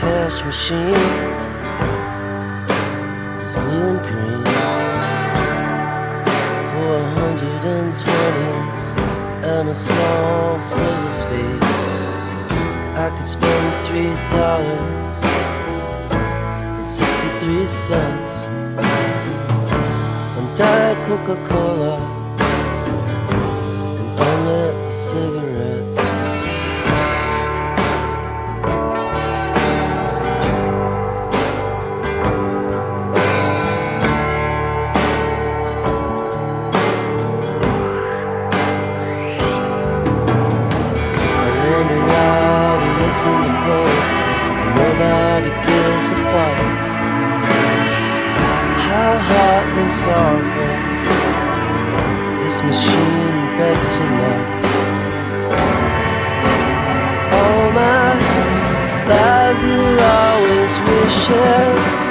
cash machine is blue and green. 420s and a small service fee. I could spend $3.63 on Diet Coca-Cola and unlit cigarettes. In the poets, and nobody gives a fuck. How hot and sorrowful this machine begs for luck. All my lives are always wishes.